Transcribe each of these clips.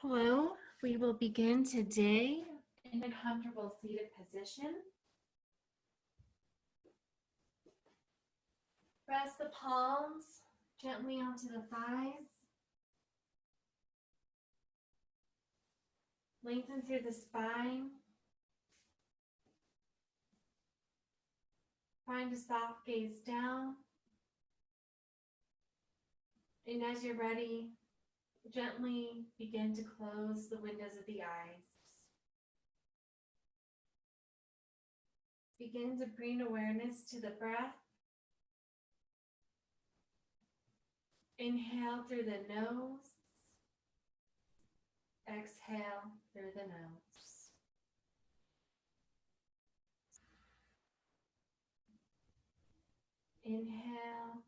Hello, we will begin today in a comfortable seated position. Press the palms gently onto the thighs. Lengthen through the spine. Find a soft gaze down. And as you're ready, gently begin to close the windows of the eyes. Begin to bring awareness to the breath. Inhale through the nose. Exhale through the nose. Inhale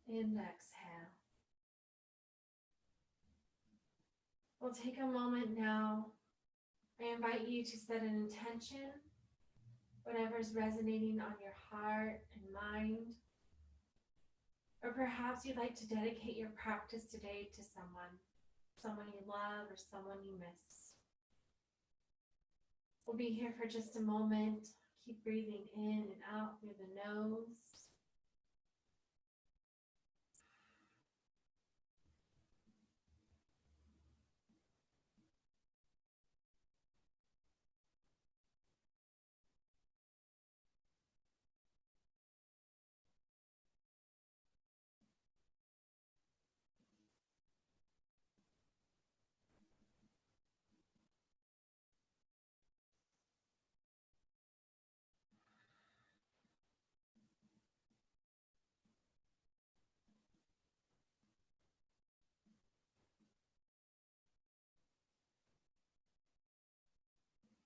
and exhale. We'll take a moment now. I invite you to set an intention, whatever's resonating on your heart and mind. Or perhaps you'd like to dedicate your practice today to someone you love or someone you miss. We'll be here for just a moment. Keep breathing in and out through the nose.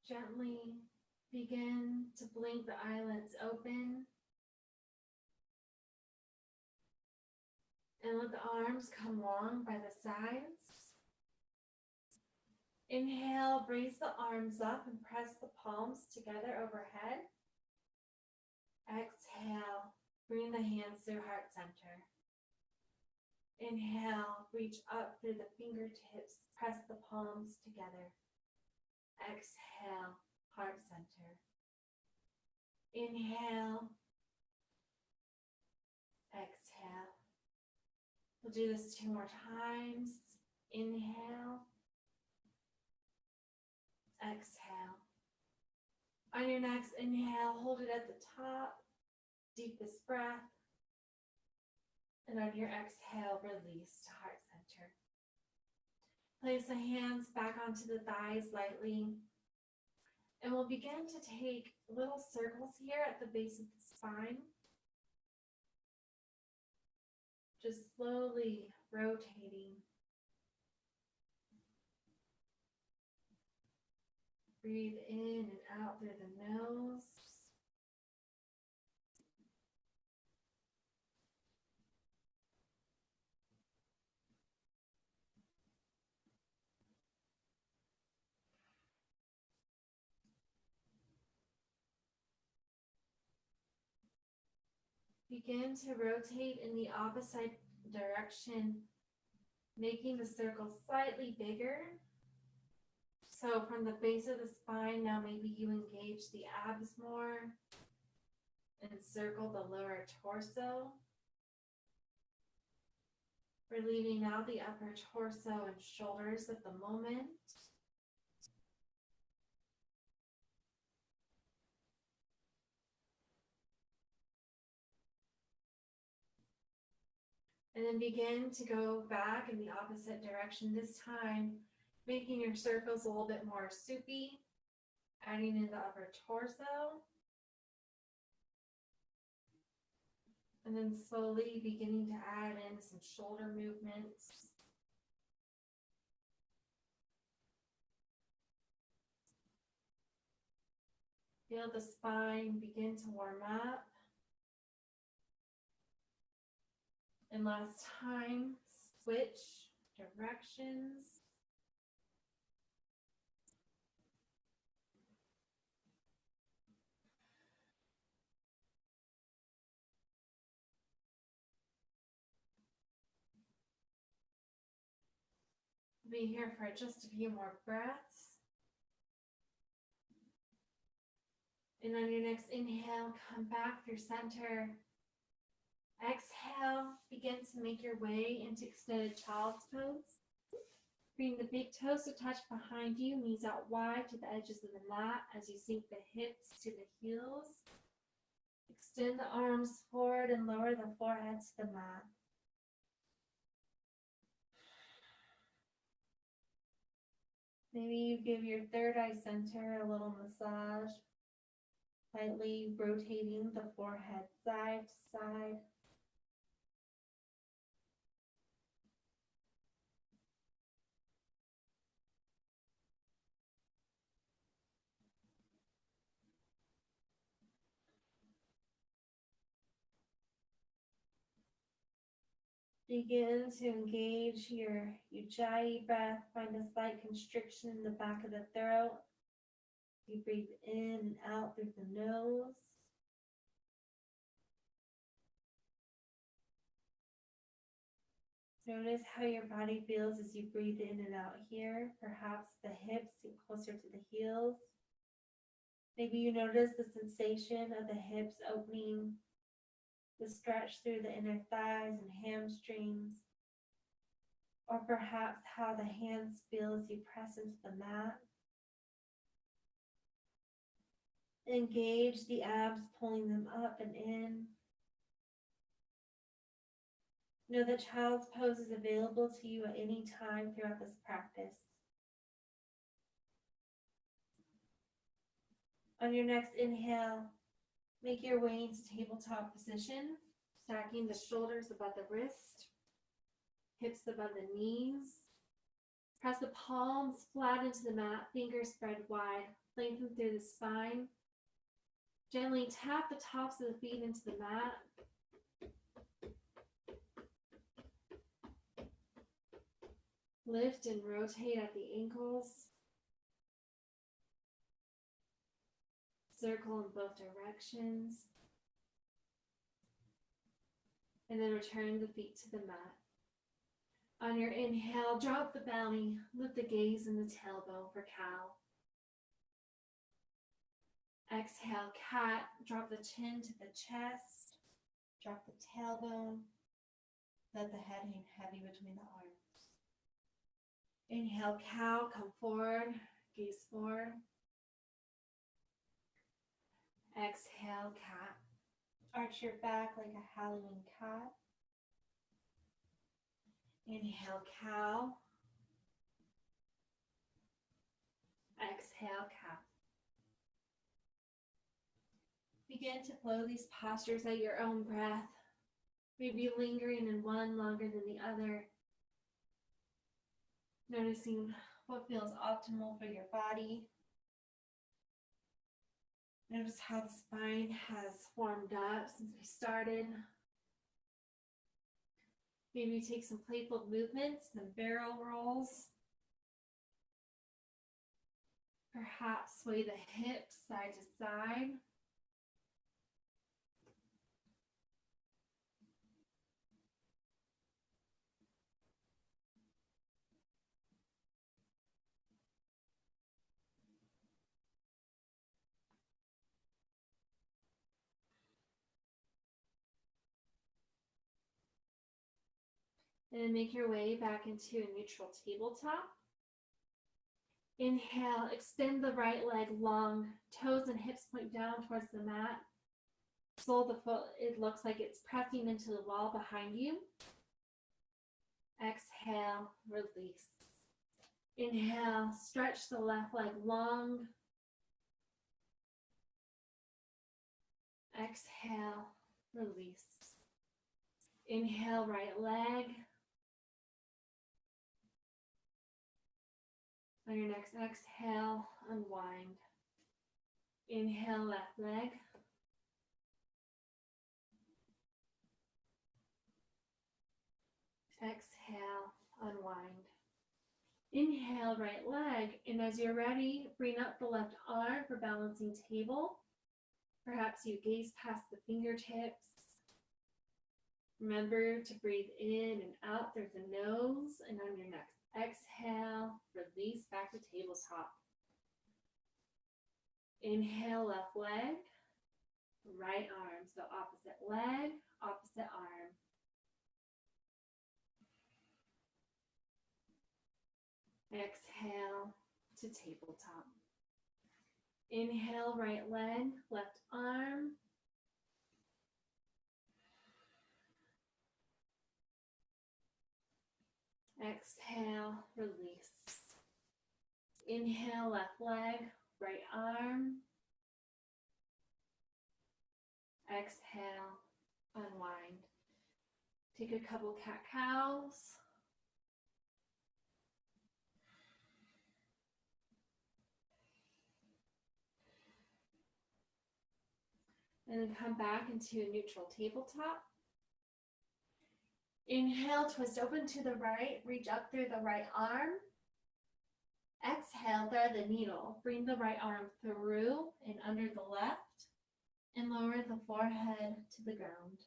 Gently begin to blink the eyelids open. And let the arms come long by the sides. Inhale, raise the arms up and press the palms together overhead. Exhale, bring the hands through heart center. Inhale, reach up through the fingertips, press the palms together. Exhale, heart center. Inhale, exhale. We'll do this 2 more times. Inhale, exhale. On your next inhale, hold it at the top, deepest breath. And on your exhale, release to heart center. Place the hands back onto the thighs lightly. And we'll begin to take little circles here at the base of the spine. Just slowly rotating. Breathe in and out through the nose. Begin to rotate in the opposite direction, making the circle slightly bigger. So from the base of the spine, now maybe you engage the abs more and circle the lower torso. We're leaving out the upper torso and shoulders at the moment. And then begin to go back in the opposite direction this time, making your circles a little bit more soupy, adding in the upper torso. And then slowly beginning to add in some shoulder movements. Feel the spine begin to warm up. And last time, switch directions. Be here for just a few more breaths. And on your next inhale, come back through center. Exhale, begin to make your way into extended child's pose. Bring the big toes to touch behind you, knees out wide to the edges of the mat as you sink the hips to the heels. Extend the arms forward and lower the forehead to the mat. Maybe you give your third eye center a little massage, lightly rotating the forehead side to side. Begin to engage your Ujjayi breath. Find a slight constriction in the back of the throat. You breathe in and out through the nose. Notice how your body feels as you breathe in and out here. Perhaps the hips get closer to the heels. Maybe you notice the sensation of the hips opening, the stretch through the inner thighs and hamstrings. Or perhaps how the hands feel as you press into the mat. Engage the abs, pulling them up and in. Know that child's pose is available to you at any time throughout this practice. On your next inhale, make your way into tabletop position, stacking the shoulders above the wrist, hips above the knees. Press the palms flat into the mat, fingers spread wide, lengthen through the spine. Gently tap the tops of the feet into the mat. Lift and rotate at the ankles. Circle in both directions. And then return the feet to the mat. On your inhale, drop the belly, lift the gaze and the tailbone for cow. Exhale, cat, drop the chin to the chest, drop the tailbone, let the head hang heavy between the arms. Inhale, cow, come forward, gaze forward. Exhale, cat. Arch your back like a Halloween cat. Inhale, cow. Exhale, cat. Begin to flow these postures at your own breath, maybe lingering in one longer than the other. Noticing what feels optimal for your body. Notice how the spine has warmed up since we started. Maybe take some playful movements, some barrel rolls. Perhaps sway the hips side to side. And then make your way back into a neutral tabletop. Inhale, extend the right leg long, toes and hips point down towards the mat. Sole the foot, it looks like it's pressing into the wall behind you. Exhale, release. Inhale, stretch the left leg long. Exhale, release. Inhale, right leg. On your next exhale, unwind. Inhale, left leg. Exhale, unwind. Inhale, right leg, and as you're ready, bring up the left arm for balancing table. Perhaps you gaze past the fingertips. Remember to breathe in and out through the nose, and on your next exhale, release back to tabletop. Inhale, left leg, right arm. So opposite leg, opposite arm. Exhale to tabletop. Inhale, right leg, left arm. Exhale, release. Inhale, left leg, right arm. Exhale, unwind. Take a couple cat-cows. And then come back into a neutral tabletop. Inhale, twist open to the right, reach up through the right arm. Exhale, thread the needle. Bring the right arm through and under the left, and lower the forehead to the ground.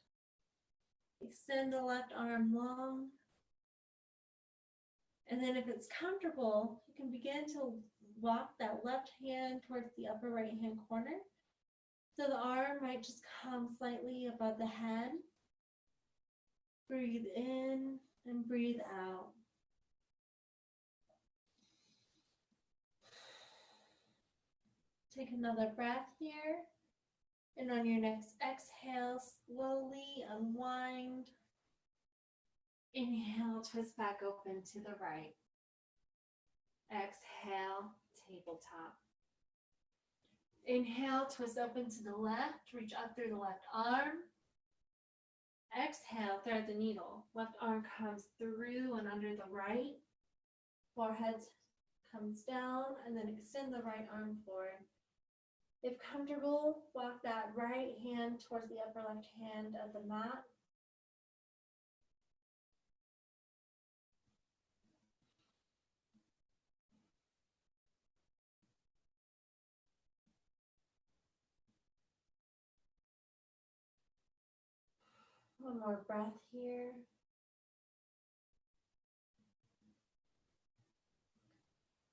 Extend the left arm long. And then if it's comfortable, you can begin to walk that left hand towards the upper right hand corner. So the arm might just come slightly above the head. Breathe in and breathe out. Take another breath here. And on your next exhale, slowly unwind. Inhale, twist back open to the right. Exhale, tabletop. Inhale, twist open to the left, reach up through the left arm. Exhale, thread the needle. Left arm comes through and under the right. Forehead comes down, and then extend the right arm forward. If comfortable, walk that right hand towards the upper left hand of the mat. One more breath here.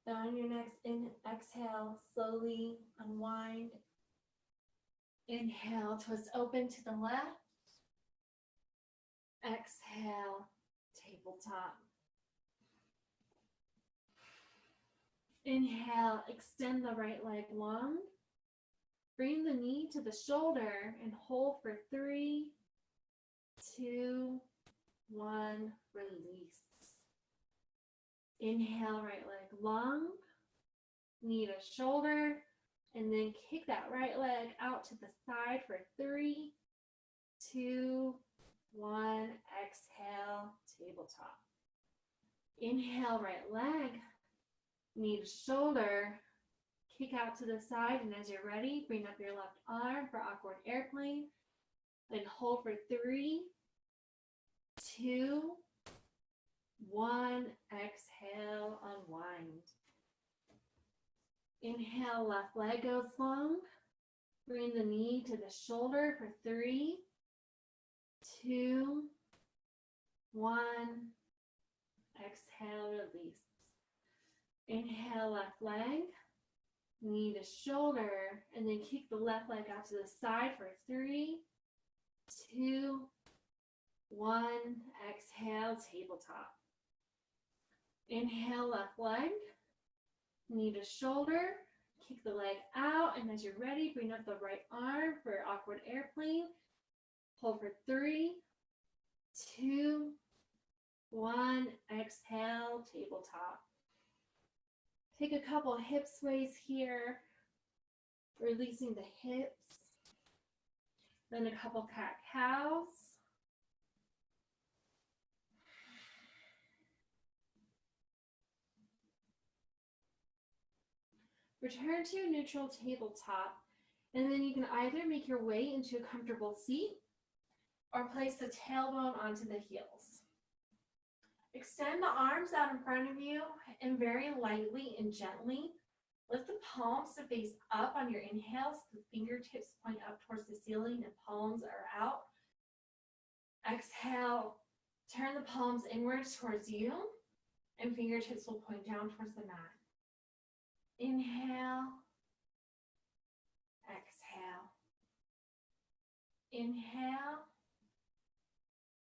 Now on your next exhale, slowly unwind. Inhale, twist open to the left. Exhale, tabletop. Inhale, extend the right leg long. Bring the knee to the shoulder and hold for 3, 2, 1, release. Inhale, right leg long, knee to shoulder, and then kick that right leg out to the side for 3, 2, 1, exhale, tabletop. Inhale, right leg, knee to shoulder, kick out to the side, and as you're ready, bring up your left arm for awkward airplane. Then hold for 3, 2, 1, exhale, unwind. Inhale, left leg goes long. Bring the knee to the shoulder for 3, 2, 1, exhale, release. Inhale, left leg, knee to shoulder, and then kick the left leg out to the side for 3, 2, 1, exhale, tabletop. Inhale, left leg, knee to shoulder, kick the leg out, and as you're ready, bring up the right arm for awkward airplane. Hold for 3, 2, 1, exhale, tabletop. Take a couple hip sways here, releasing the hips. Then a couple cat-cows. Return to your neutral tabletop, and then you can either make your way into a comfortable seat or place the tailbone onto the heels. Extend the arms out in front of you and very lightly and gently lift the palms to face up on your inhale so the fingertips point up towards the ceiling and palms are out. Exhale, turn the palms inwards towards you and fingertips will point down towards the mat. Inhale, exhale. Inhale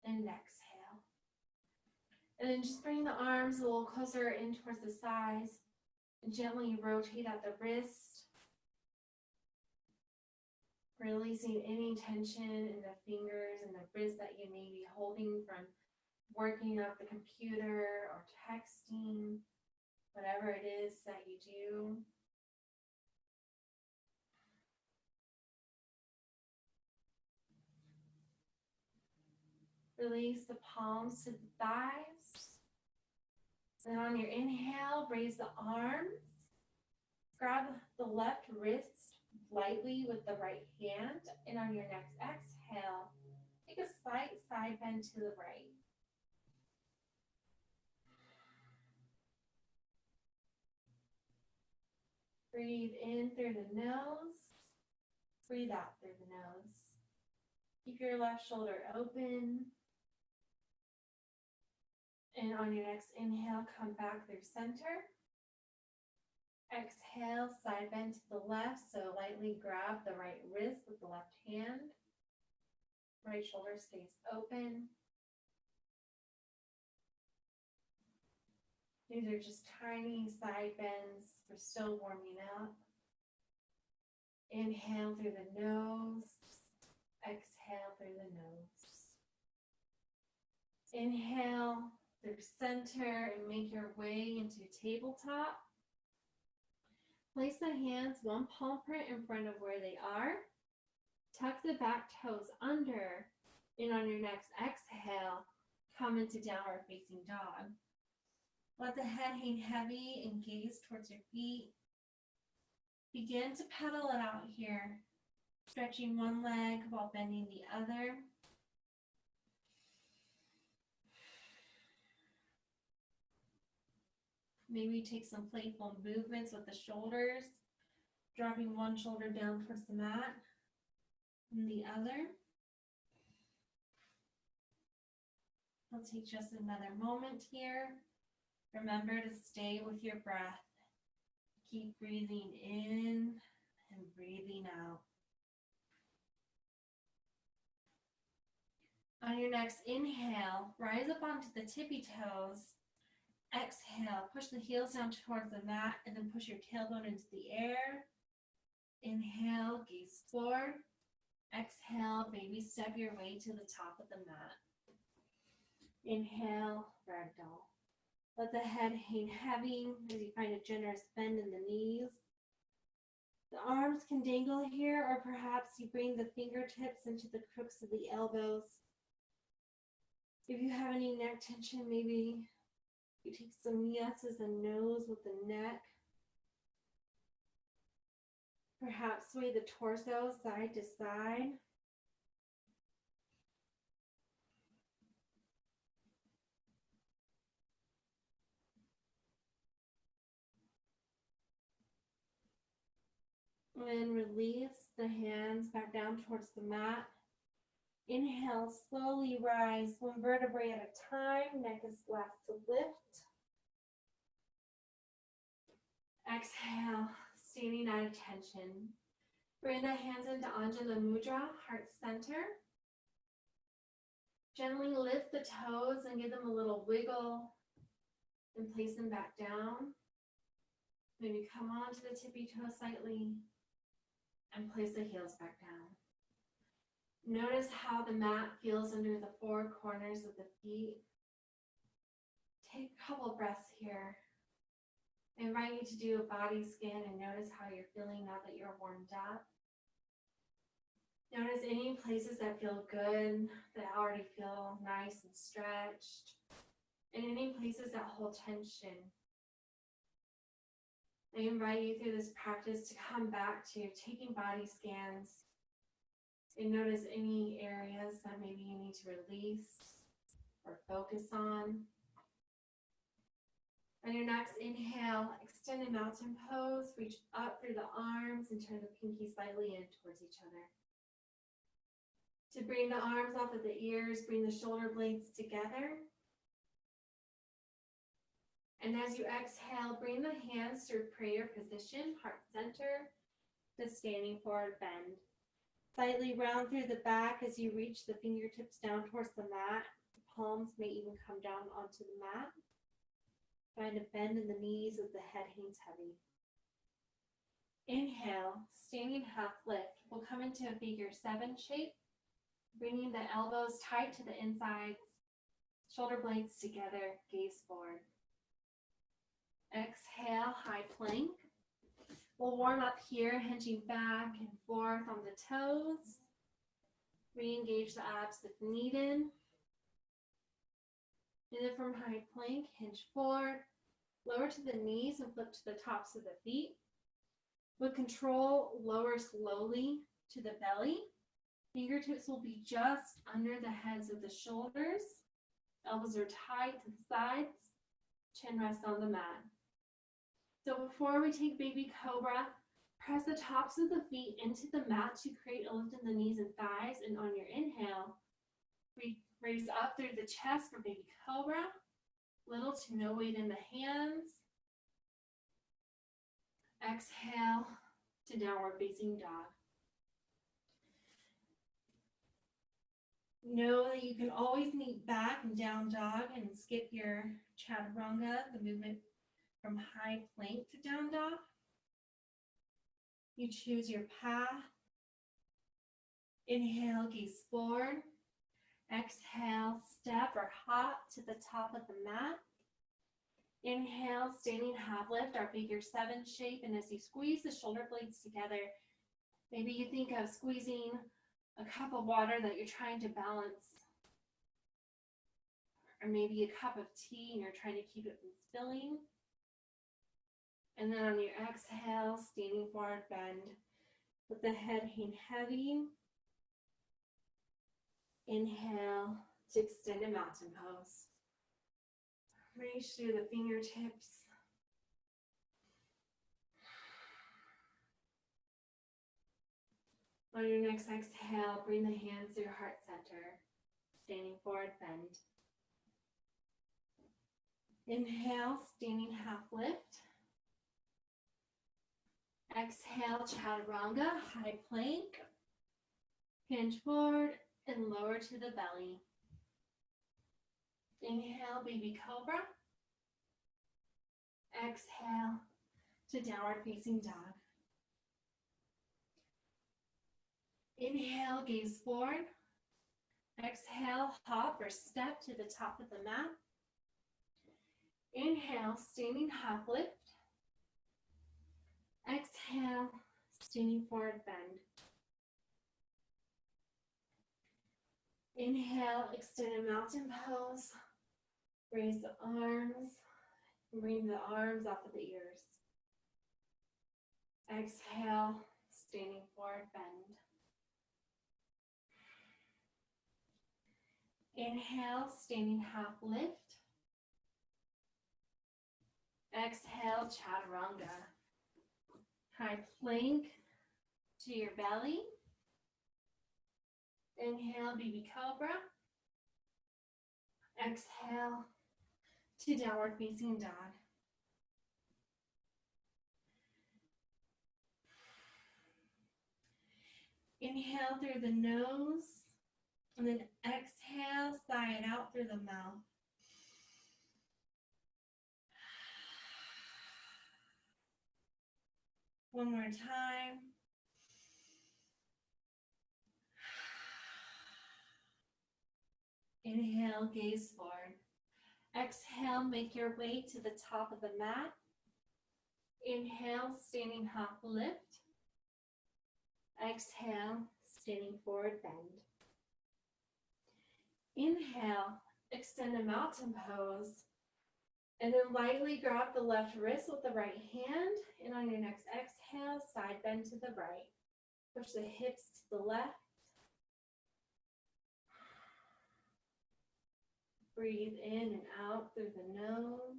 and exhale. And then just bring the arms a little closer in towards the sides and gently rotate at the wrist, releasing any tension in the fingers and the wrist that you may be holding from working up the computer or texting, whatever it is that you do. Release the palms to the thighs. Then on your inhale, raise the arms. Grab the left wrist lightly with the right hand. And on your next exhale, take a slight side bend to the right. Breathe in through the nose. Breathe out through the nose. Keep your left shoulder open. And on your next inhale, come back through center. Exhale, side bend to the left, so lightly grab the right wrist with the left hand. Right shoulder stays open. These are just tiny side bends. We're still warming up. Inhale through the nose. Exhale through the nose. Inhale through center and make your way into tabletop. Place the hands one palm print in front of where they are. Tuck the back toes under. And on your next exhale, come into downward facing dog. Let the head hang heavy and gaze towards your feet. Begin to pedal it out here, stretching one leg while bending the other. Maybe take some playful movements with the shoulders, dropping one shoulder down towards the mat and the other. I'll take just another moment here. Remember to stay with your breath. Keep breathing in and breathing out. On your next inhale, rise up onto the tippy toes. Exhale, push the heels down towards the mat and then push your tailbone into the air. Inhale, gaze forward. Exhale, baby step your way to the top of the mat. Inhale, ragdoll. Let the head hang heavy as you find a generous bend in the knees. The arms can dangle here, or perhaps you bring the fingertips into the crooks of the elbows. If you have any neck tension, maybe you take some yeses and nos with the neck. Perhaps sway the torso side to side. And release the hands back down towards the mat. Inhale, slowly rise one vertebrae at a time. Neck is last to lift. Exhale, standing at attention. Bring the hands into Anjali Mudra, heart center. Gently lift the toes and give them a little wiggle and place them back down. Maybe come onto the tippy toe slightly and place the heels back down. Notice how the mat feels under the four corners of the feet. Take a couple breaths here. I invite you to do a body scan and notice how you're feeling now that you're warmed up. Notice any places that feel good, that already feel nice and stretched, and any places that hold tension. I invite you through this practice to come back to taking body scans and notice any areas that maybe you need to release or focus on. On your next inhale, extend a mountain pose, reach up through the arms and turn the pinky slightly in towards each other. To bring the arms off of the ears, bring the shoulder blades together. And as you exhale, bring the hands to prayer position, heart center, to standing forward bend. Slightly round through the back as you reach the fingertips down towards the mat. The palms may even come down onto the mat. Find a bend in the knees as the head hangs heavy. Inhale, standing half lift. We'll come into a figure 7 shape, bringing the elbows tight to the insides, shoulder blades together, gaze forward. Exhale, high plank. We'll warm up here, hinging back and forth on the toes. Re-engage the abs if needed. And then from high plank, hinge forward, lower to the knees and flip to the tops of the feet. With control, lower slowly to the belly. Fingertips will be just under the heads of the shoulders. Elbows are tight to the sides. Chin rests on the mat. So before we take baby cobra, press the tops of the feet into the mat to create a lift in the knees and thighs. And on your inhale, raise up through the chest for baby cobra. Little to no weight in the hands. Exhale to downward facing dog. Know that you can always meet back and down dog and skip your chaturanga, the movement from high plank to down dog. You choose your path. Inhale, gaze forward. Exhale, step or hop to the top of the mat. Inhale, standing half lift, our figure 7 shape. And as you squeeze the shoulder blades together, maybe you think of squeezing a cup of water that you're trying to balance. Or maybe a cup of tea and you're trying to keep it from spilling. And then on your exhale, standing forward bend. Let the head hang heavy. Inhale to extended mountain pose. Reach through the fingertips. On your next exhale, bring the hands to your heart center. Standing forward bend. Inhale, standing half lift. Exhale, chaturanga, high plank. Hinge forward and lower to the belly. Inhale, baby cobra. Exhale to downward facing dog. Inhale, gaze forward. Exhale, hop or step to the top of the mat. Inhale, standing half lift. Exhale, standing forward bend. Inhale, extended mountain pose. Raise the arms. Bring the arms off of the ears. Exhale, standing forward bend. Inhale, standing half lift. Exhale, chaturanga. High plank to your belly. Inhale, baby cobra. Exhale to downward facing dog. Inhale through the nose, and then exhale, sigh it out through the mouth. One more time. Inhale, gaze forward. Exhale, make your way to the top of the mat. Inhale, standing half lift. Exhale, standing forward bend. Inhale, extend a mountain pose. And then lightly grab the left wrist with the right hand. And on your next exhale, side bend to the right. Push the hips to the left. Breathe in and out through the nose.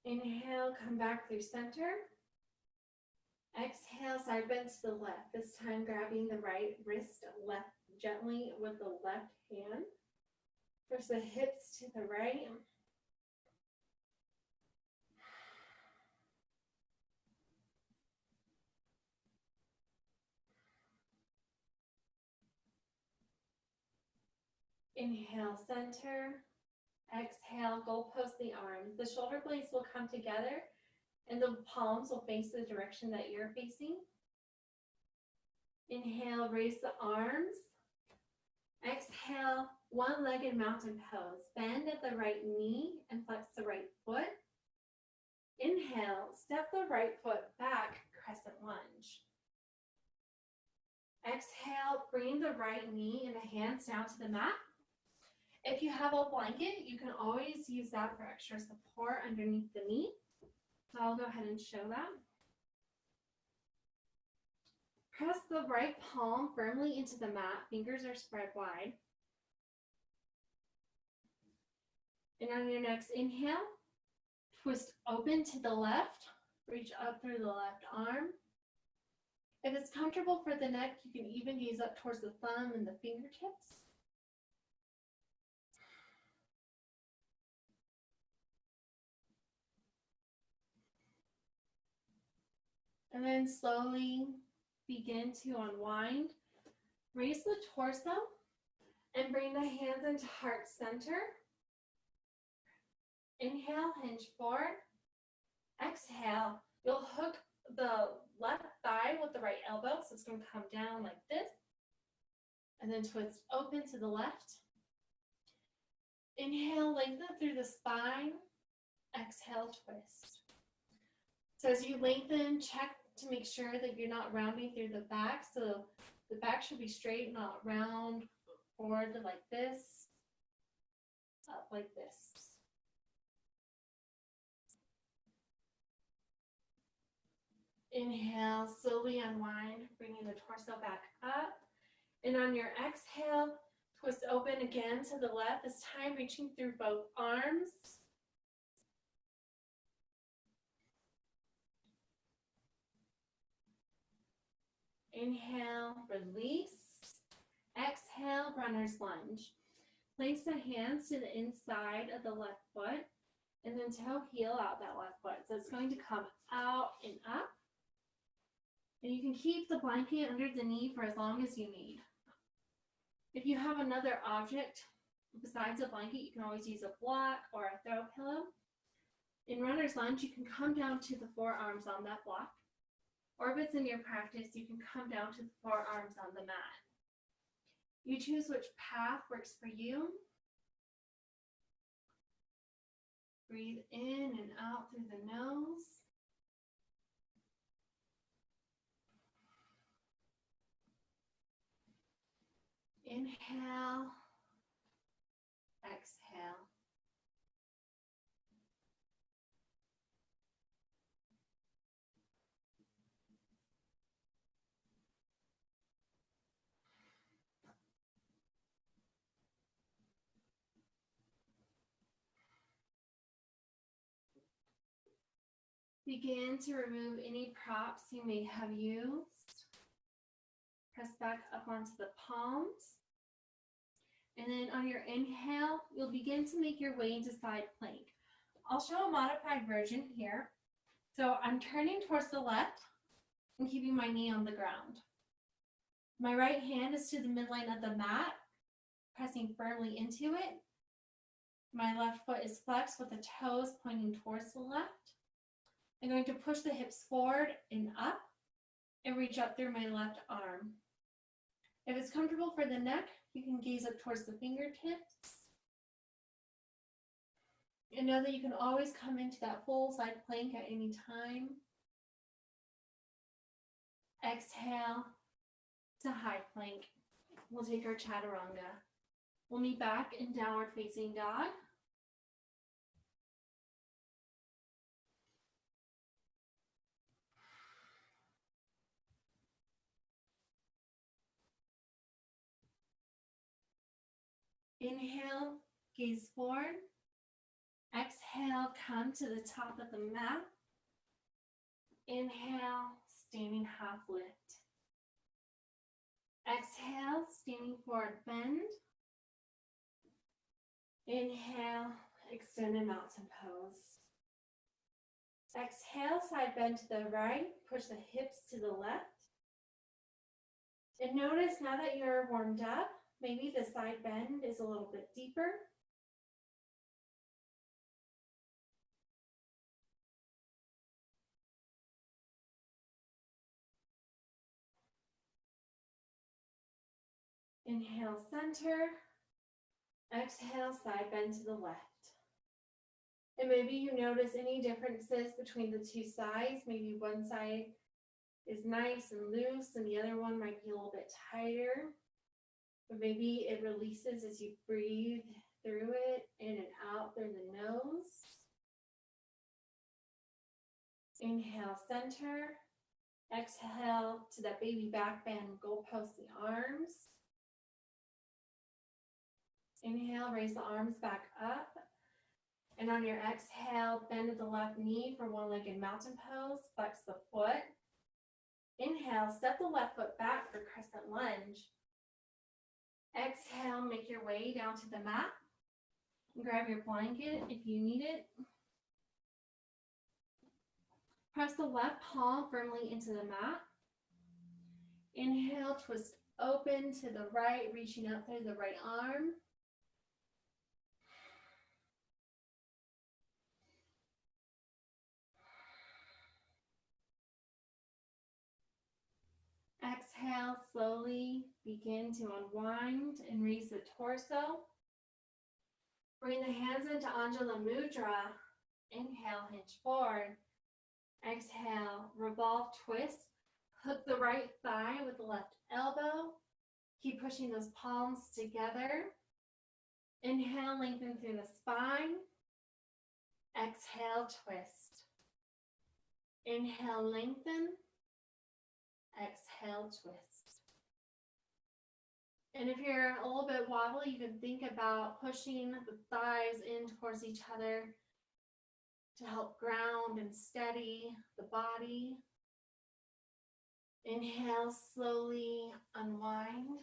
Inhale, come back through center. Exhale, side bend to the left. This time grabbing the right wrist left gently with the left hand. Push the hips to the right. Inhale, center. Exhale, goal post the arms. The shoulder blades will come together and the palms will face the direction that you're facing. Inhale, raise the arms. Exhale, one-legged mountain pose. Bend at the right knee and flex the right foot. Inhale, step the right foot back, crescent lunge. Exhale, bring the right knee and the hands down to the mat. If you have a blanket, you can always use that for extra support underneath the knee. So I'll go ahead and show that. Press the right palm firmly into the mat. Fingers are spread wide. And on your next inhale, twist open to the left. Reach up through the left arm. If it's comfortable for the neck, you can even gaze up towards the thumb and the fingertips. And then slowly begin to unwind. Raise the torso and bring the hands into heart center. Inhale, hinge forward. Exhale, you'll hook the left thigh with the right elbow, so it's going to come down like this. And then twist open to the left. Inhale, lengthen through the spine. Exhale, twist. So as you lengthen, check to make sure that you're not rounding through the back. So the back should be straight, not round, forward like this, up like this. Inhale, slowly unwind, bringing the torso back up. And on your exhale, twist open again to the left, this time reaching through both arms. Inhale, release. Exhale, runner's lunge. Place the hands to the inside of the left foot and then toe heel out that left foot. So it's going to come out and up. And you can keep the blanket under the knee for as long as you need. If you have another object besides a blanket, you can always use a block or a throw pillow. In runner's lunge, you can come down to the forearms on that block. Or if it's in your practice, you can come down to the forearms on the mat. You choose which path works for you. Breathe in and out through the nose. Inhale, exhale. Begin to remove any props you may have used. Press back up onto the palms. And then on your inhale, you'll begin to make your way into side plank. I'll show a modified version here. So I'm turning towards the left and keeping my knee on the ground. My right hand is to the midline of the mat, pressing firmly into it. My left foot is flexed with the toes pointing towards the left. I'm going to push the hips forward and up and reach up through my left arm. If it's comfortable for the neck, you can gaze up towards the fingertips. And know that you can always come into that full side plank at any time. Exhale to high plank. We'll take our chaturanga. We'll meet back in downward facing dog. Inhale, gaze forward. Exhale, come to the top of the mat. Inhale, standing half lift. Exhale, standing forward bend. Inhale, extended mountain pose. Exhale, side bend to the right, push the hips to the left. And notice now that you're warmed up, maybe the side bend is a little bit deeper. Inhale, center. Exhale, side bend to the left. And maybe you notice any differences between the two sides. Maybe one side is nice and loose and the other one might be a little bit tighter. But maybe it releases as you breathe through it, in and out through the nose. Inhale, center. Exhale to that baby back bend, goalpost the arms. Inhale, raise the arms back up. And on your exhale, bend at the left knee for one-legged mountain pose. Flex the foot. Inhale, step the left foot back for crescent lunge. Exhale, make your way down to the mat. Grab your blanket if you need it. Press the left palm firmly into the mat. Inhale, twist open to the right, reaching up through the right arm. Exhale, slowly begin to unwind and raise the torso. Bring the hands into Anjali Mudra. Inhale, hinge forward. Exhale, revolve, twist. Hook the right thigh with the left elbow. Keep pushing those palms together. Inhale, lengthen through the spine. Exhale, twist. Inhale, lengthen. Exhale, twist. And if you're a little bit wobbly, you can think about pushing the thighs in towards each other to help ground and steady the body. Inhale, slowly unwind.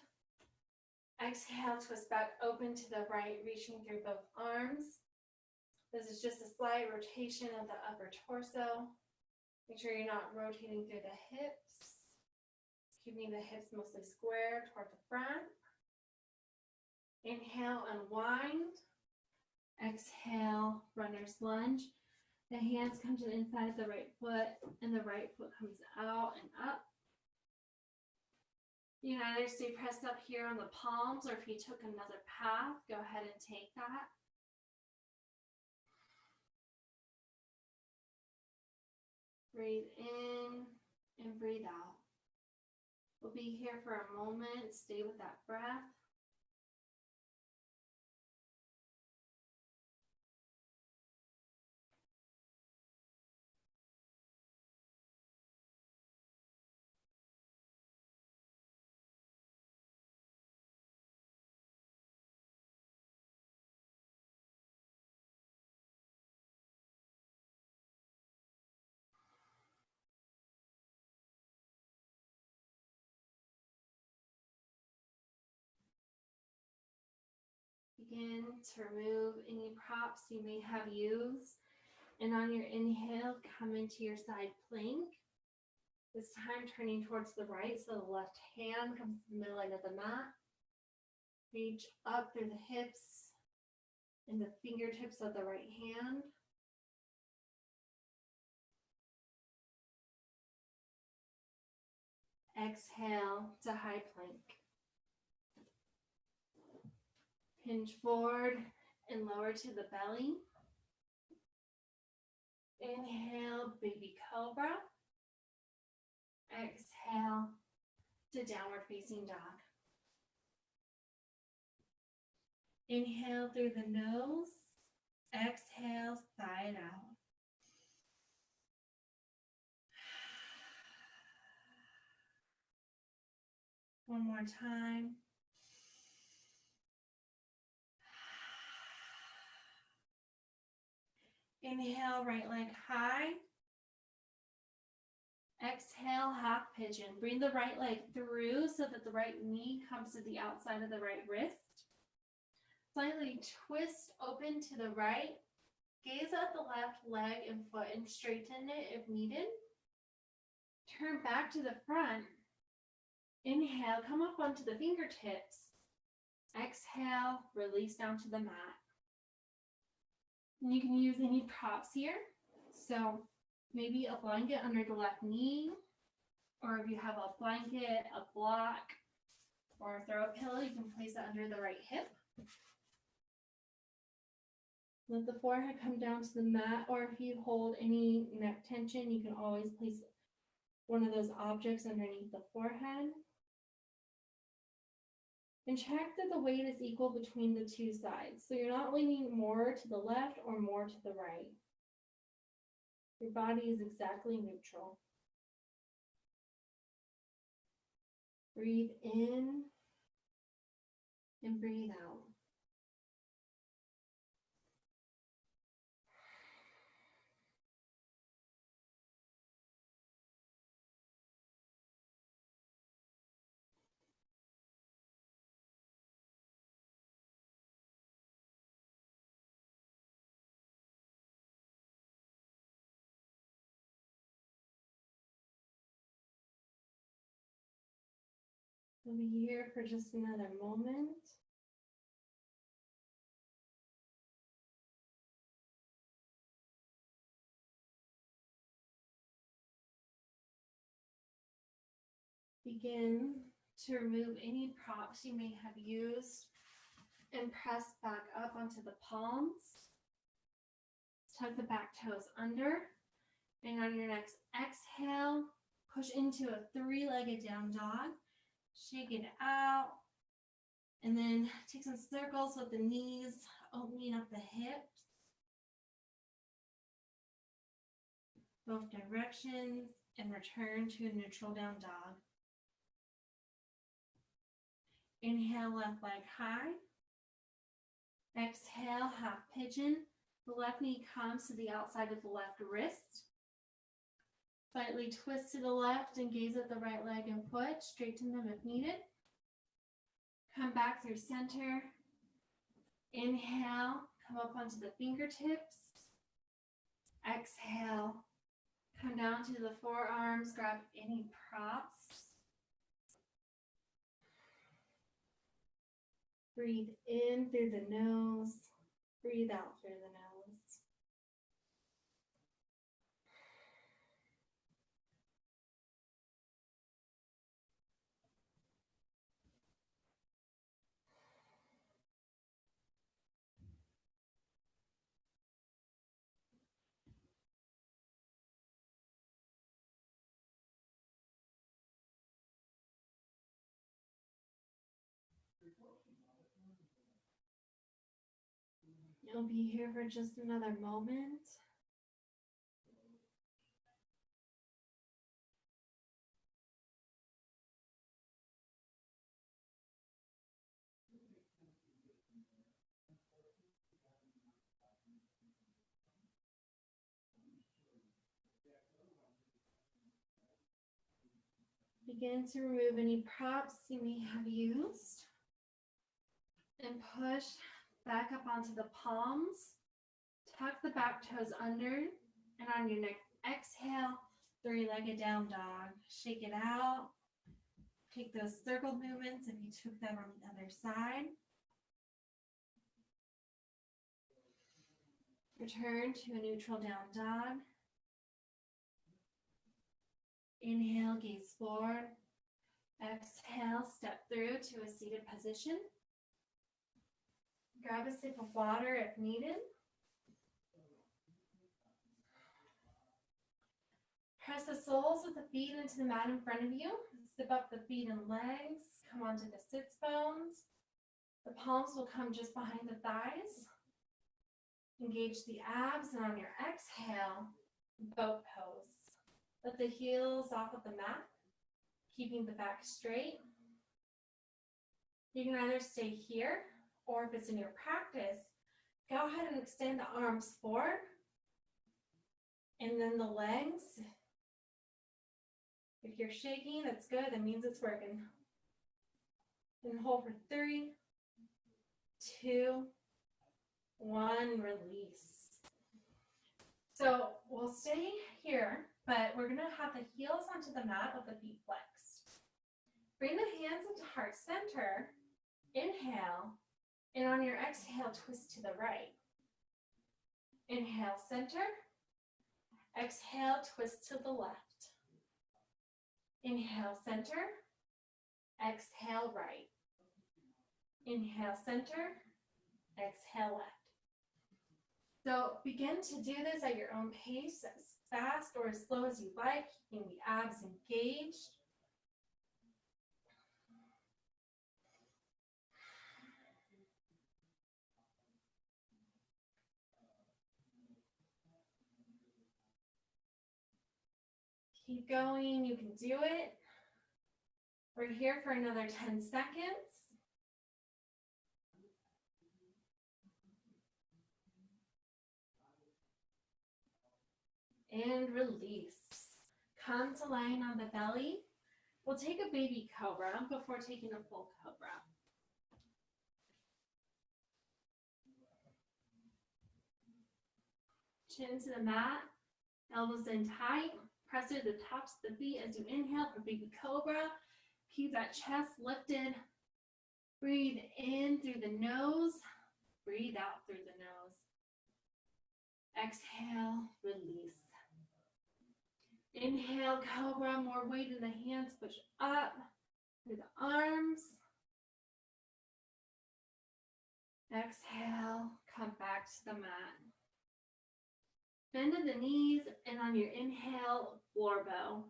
Exhale, twist back open to the right, reaching through both arms. This is just a slight rotation of the upper torso. Make sure you're not rotating through the hips. Keeping the hips mostly square toward the front. Inhale, unwind. Exhale, runner's lunge. The hands come to the inside of the right foot and the right foot comes out and up. You can either stay pressed up here on the palms, or if you took another path, go ahead and take that. Breathe in and breathe out. We'll be here for a moment. Stay with that breath. Begin to remove any props you may have used. And on your inhale, come into your side plank. This time turning towards the right, so the left hand comes to the middle end of the mat. Reach up through the hips and the fingertips of the right hand. Exhale to high plank. Hinge forward and lower to the belly. Inhale, baby cobra. Exhale to downward facing dog. Inhale through the nose. Exhale, side out. One more time. Inhale, right leg high. Exhale, half pigeon. Bring the right leg through so that the right knee comes to the outside of the right wrist. Slightly twist open to the right. Gaze at the left leg and foot and straighten it if needed. Turn back to the front. Inhale, come up onto the fingertips. Exhale, release down to the mat. And you can use any props here. So maybe a blanket under the left knee, or if you have a blanket, a block, or a throw pillow, you can place it under the right hip. Let the forehead come down to the mat, or if you hold any neck tension, you can always place one of those objects underneath the forehead. And check that the weight is equal between the two sides. So you're not leaning more to the left or more to the right. Your body is exactly neutral. Breathe in and breathe out. We'll be here for just another moment. Begin to remove any props you may have used and press back up onto the palms. Tuck the back toes under, and on your next exhale, push into a three-legged down dog. Shake it out, and then take some circles with the knees, opening up the hips, both directions, and return to a neutral down dog. Inhale, left leg high. Exhale, half pigeon. The left knee comes to the outside of the left wrist. Slightly twist to the left and gaze at the right leg and foot. Straighten them if needed. Come back through center. Inhale, come up onto the fingertips. Exhale, come down to the forearms. Grab any props. Breathe in through the nose. Breathe out through the nose. You'll be here for just another moment. Begin to remove any props you may have used and push back up onto the palms. Tuck the back toes under, and on your next exhale, three-legged down dog. Shake it out. Take those circle movements if you took them on the other side. Return to a neutral down dog. Inhale, gaze forward. Exhale, step through to a seated position. Grab a sip of water if needed. Press the soles of the feet into the mat in front of you. Zip up the feet and legs. Come onto the sits bones. The palms will come just behind the thighs. Engage the abs, and on your exhale, boat pose. Let the heels off of the mat, keeping the back straight. You can either stay here, or if it's in your practice, go ahead and extend the arms forward And then the legs. If you're shaking, that's good. That means it's working. And hold for 3, 2, 1, release. So we'll stay here, but we're gonna have the heels onto the mat with the feet flexed. Bring the hands into heart center. Inhale, and on your exhale, twist to the right. Inhale, center. Exhale, twist to the left. Inhale, center. Exhale, right. Inhale, center. Exhale, left. So begin to do this at your own pace, as fast or as slow as you like, keeping the abs engaged. Keep going, you can do it. We're here for another 10 seconds. And release. Come to lying on the belly. We'll take a baby cobra before taking a full cobra. Chin to the mat, elbows in tight. Press through the tops of the feet as you inhale for baby cobra. Keep that chest lifted. Breathe in through the nose. Breathe out through the nose. Exhale, release. Inhale, cobra, more weight in the hands, push up through the arms. Exhale, come back to the mat. Bend at the knees, and on your inhale, floor bow.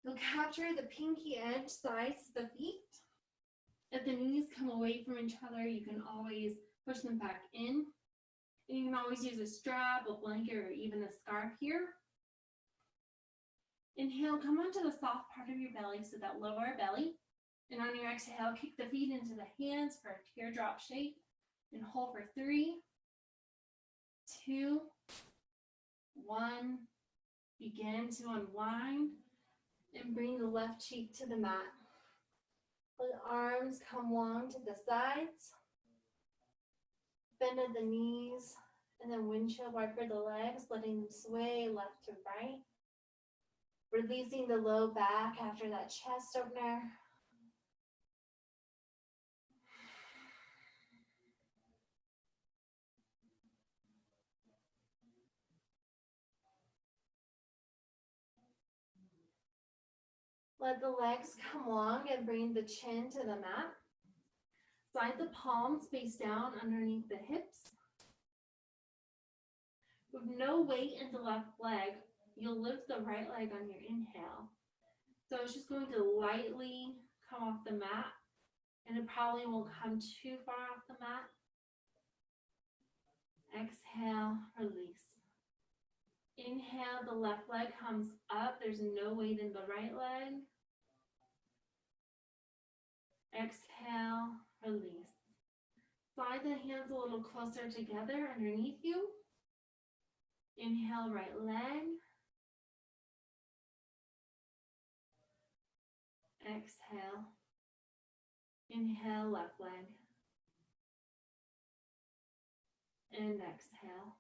You'll capture the pinky edge sides of the feet. If the knees come away from each other, you can always push them back in. And you can always use a strap, a blanket, or even a scarf here. Inhale, come onto the soft part of your belly, so that lower belly. And on your exhale, kick the feet into the hands for a teardrop shape. And hold for 3, 2, 1. Begin to unwind and bring the left cheek to the mat. Let the arms come long to the sides. Bend at the knees, and then windshield wiper the legs, letting them sway left to right. Releasing the low back after that chest opener. Let the legs come long and bring the chin to the mat. Slide the palms face down underneath the hips. With no weight in the left leg, you'll lift the right leg on your inhale. So it's just going to lightly come off the mat, and it probably won't come too far off the mat. Exhale, release. Inhale, the left leg comes up. There's no weight in the right leg. Exhale, release. Slide the hands a little closer together underneath you. Inhale, right leg. Exhale. Inhale, left leg. And exhale.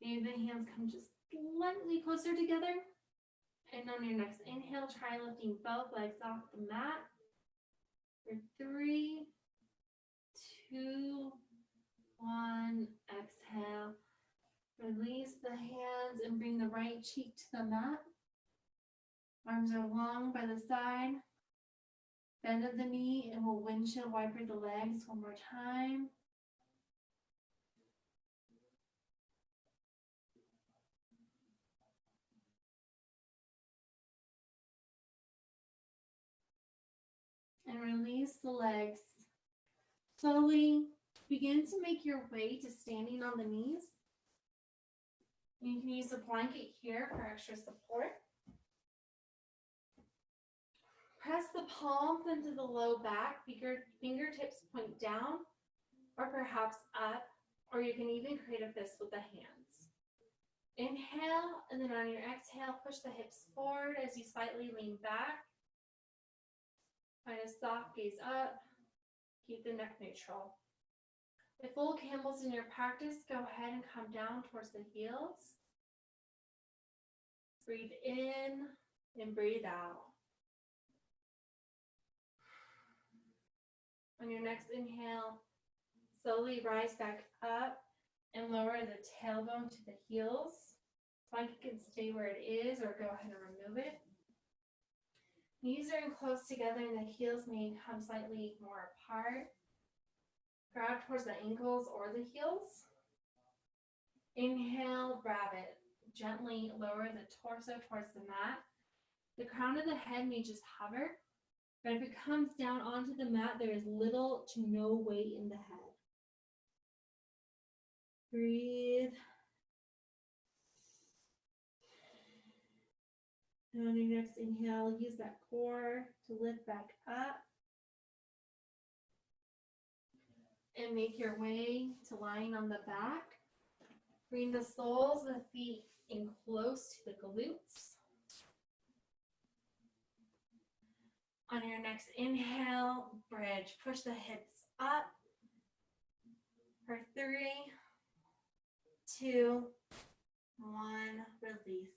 Maybe the hands come just slightly closer together. And on your next inhale, try lifting both legs off the mat. For 3, 2, 1. Exhale. Release the hands and bring the right cheek to the mat. Arms are long by the side. Bend at the knee, and we'll windshield wiper the legs one more time. And release the legs. Slowly begin to make your way to standing on the knees. You can use a blanket here for extra support. Press the palms into the low back, fingertips point down, or perhaps up, or you can even create a fist with the hands. Inhale, and then on your exhale, push the hips forward as you slightly lean back. Find a soft gaze up. Keep the neck neutral. If full camels in your practice, go ahead and come down towards the heels. Breathe in and breathe out. On your next inhale, slowly rise back up and lower the tailbone to the heels. Like it can stay where it is or go ahead and remove it. Knees are in close together and the heels may come slightly more apart. Grab towards the ankles or the heels. Inhale, grab it. Gently lower the torso towards the mat. The crown of the head may just hover, but if it comes down onto the mat, there is little to no weight in the head. Breathe. And on your next inhale, use that core to lift back up. And make your way to lying on the back. Bring the soles of the feet in close to the glutes. On your next inhale, bridge. Push the hips up. For 3, 2, 1, release.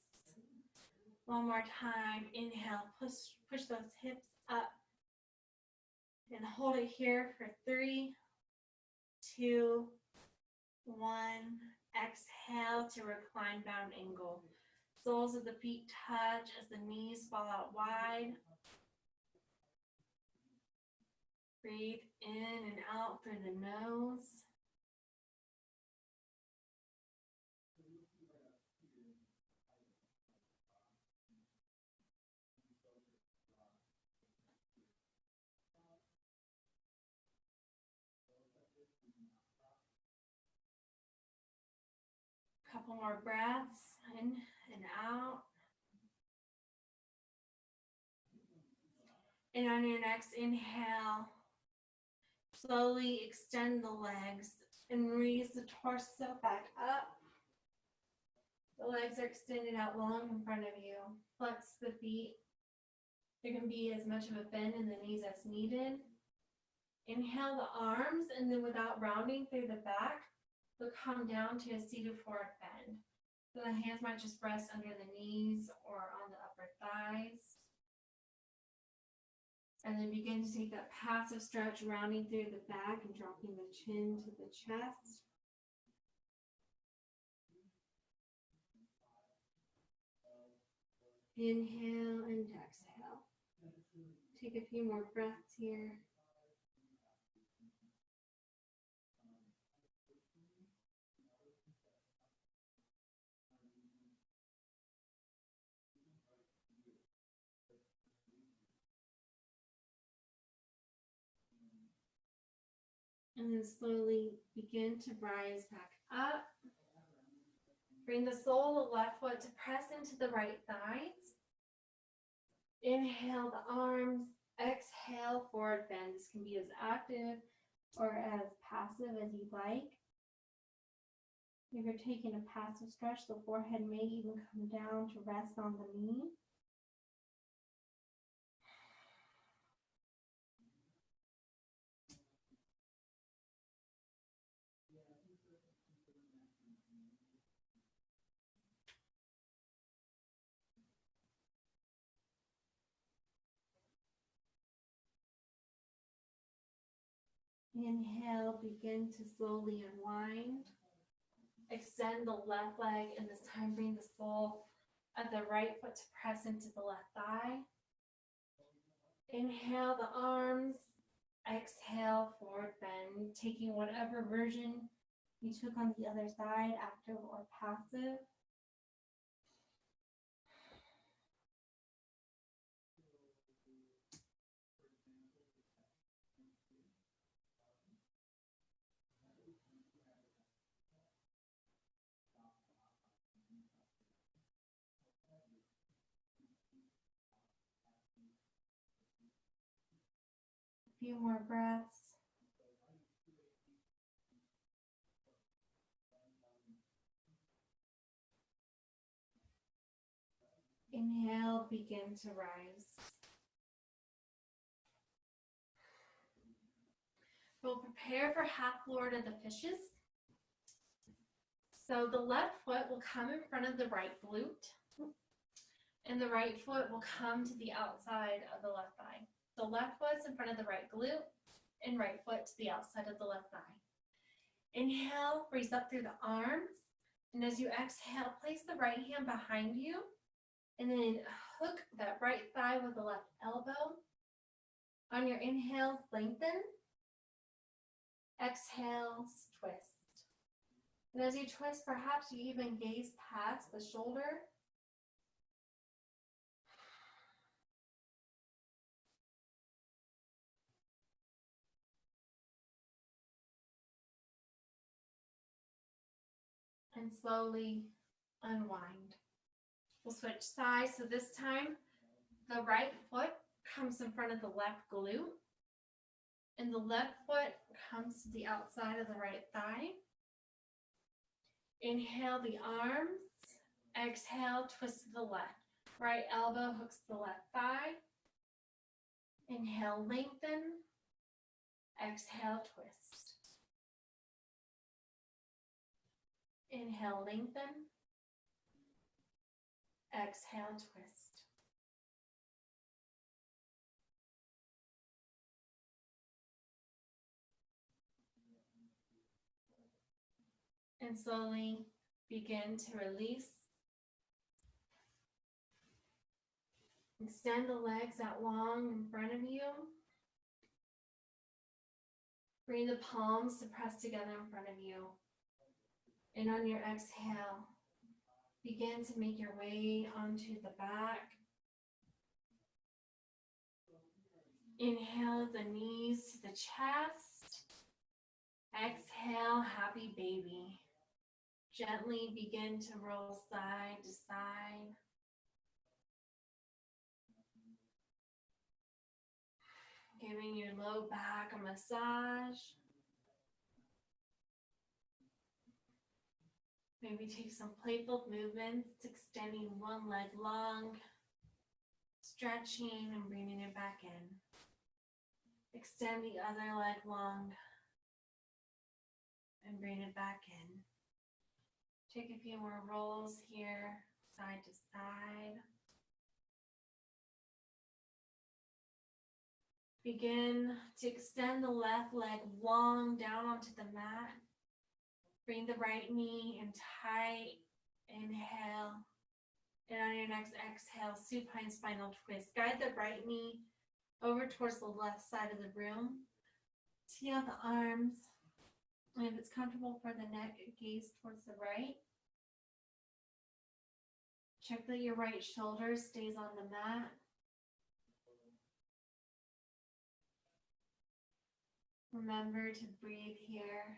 One more time. Inhale, push those hips up. And hold it here for 3, 2, 1. Exhale to recline bound angle. Soles of the feet touch as the knees fall out wide. Breathe in and out through the nose. Couple more breaths in and out. And on your next inhale, slowly extend the legs and raise the torso back up. The legs are extended out long in front of you. Flex the feet. There can be as much of a bend in the knees as needed. Inhale the arms, and then without rounding through the back, they'll come down to a seated forward bend. So the hands might just rest under the knees or on the upper thighs. And then begin to take that passive stretch, rounding through the back and dropping the chin to the chest. Inhale and exhale. Take a few more breaths here. And then slowly begin to rise back up. Bring the sole of the left foot to press into the right thighs. Inhale the arms. Exhale, forward bend. This can be as active or as passive as you like. If you're taking a passive stretch, the forehead may even come down to rest on the knee. Inhale, begin to slowly unwind. Extend the left leg, and this time bring the sole of the right foot to press into the left thigh. Inhale the arms. Exhale, forward bend, taking whatever version you took on the other side, active or passive. A few more breaths. Inhale, begin to rise. We'll prepare for half Lord of the Fishes. So the left foot will come in front of the right glute, and the right foot will come to the outside of the left thigh. The left foot's in front of the right glute, and right foot to the outside of the left thigh. Inhale, raise up through the arms, and as you exhale, place the right hand behind you, and then hook that right thigh with the left elbow. On your inhales, lengthen. Exhales, twist. And as you twist, perhaps you even gaze past the shoulder. And slowly unwind. We'll switch sides. So this time, the right foot comes in front of the left glute, and the left foot comes to the outside of the right thigh. Inhale the arms. Exhale, twist to the left. Right elbow hooks the left thigh. Inhale, lengthen. Exhale, twist. Inhale, lengthen. Exhale, twist. And slowly begin to release. Extend the legs out long in front of you. Bring the palms to press together in front of you. And on your exhale, begin to make your way onto the back. Inhale the knees to the chest. Exhale, happy baby. Gently begin to roll side to side. Giving your low back a massage. Maybe take some playful movements, extending one leg long, stretching and bringing it back in. Extend the other leg long and bring it back in. Take a few more rolls here, side to side. Begin to extend the left leg long down onto the mat. Bring the right knee in tight. Inhale. And on your next exhale, supine spinal twist. Guide the right knee over towards the left side of the room. Tee out the arms. And if it's comfortable for the neck, gaze towards the right. Check that your right shoulder stays on the mat. Remember to breathe here.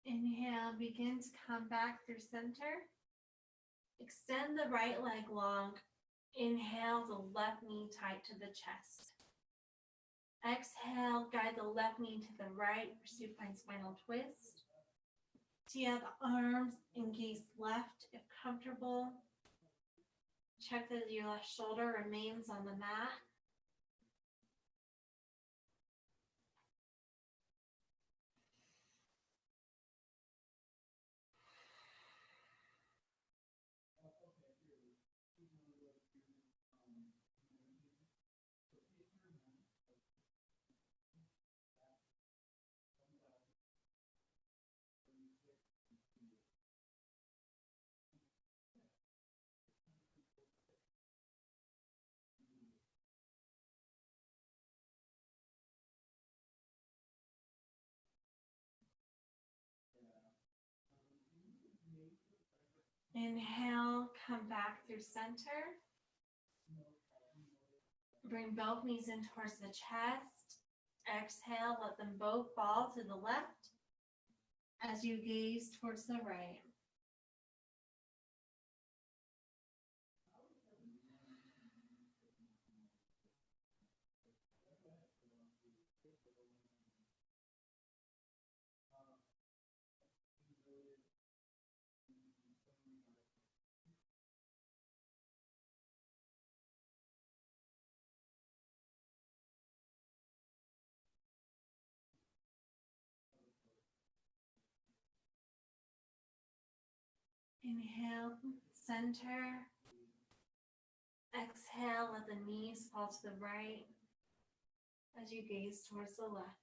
Inhale, begin to come back through center. Extend the right leg long. Inhale, the left knee tight to the chest. Exhale, guide the left knee to the right for supine spinal twist. Tee out the arms and gaze left if comfortable. Check that your left shoulder remains on the mat. Inhale, come back back through center. Bring both knees in towards the chest. Exhale, let them both fall to the left as you gaze towards the right. Inhale, center. Exhale, let the knees fall to the right as you gaze towards the left.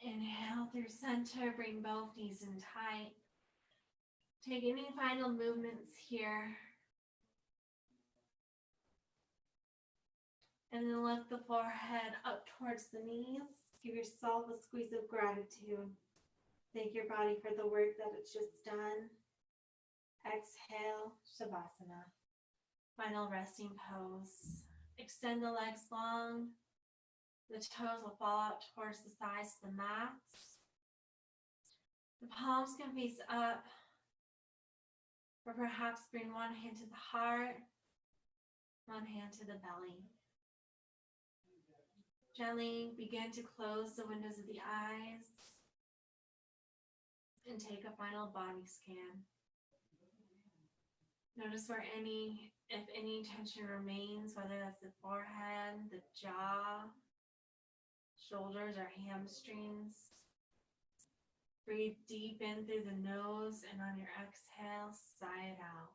Inhale through center, bring both knees in tight. Take any final movements here. And then lift the forehead up towards the knees. Give yourself a squeeze of gratitude. Thank your body for the work that it's just done. Exhale, Shavasana. Final resting pose. Extend the legs long. The toes will fall out towards the sides of the mats. The palms can face up. Or perhaps bring one hand to the heart, one hand to the belly. Gently begin to close the windows of the eyes and take a final body scan. Notice if any tension remains, whether that's the forehead, the jaw, shoulders, or hamstrings. Breathe deep in through the nose, and on your exhale, sigh it out.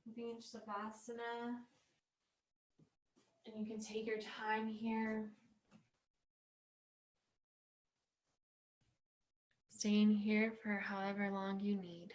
Moving into Savasana, and you can take your time here. Staying here for however long you need.